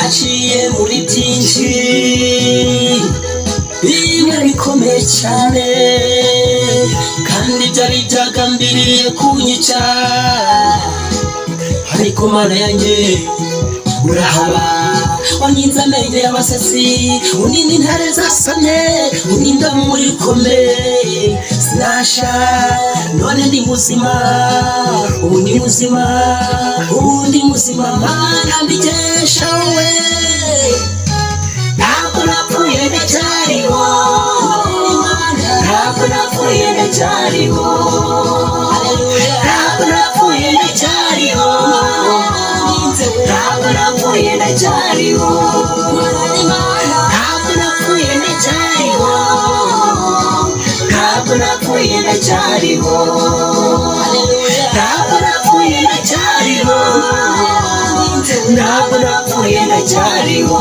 naciye muri byinshi bimwe bikomeye cyane kandi byari byagambiriye kunyica ariko Mana yanjye urahaba wanyinze amenyo y'abasasi unini intare zasamye uninda muri komeye sinasha none ndi muzima undi muzima Mana mbikesha wowe ntabwo napfuye ndacyariho ntabwo napfuye ndacyariho ntabwo napfuye ndacyariho ntabwo napfuye ndacyariho ntabwo napfuye ndacyariho ntabwo napfuye ndacyariho ntabwo napfuye ndacyariho ntabwo napfuye ndacyariho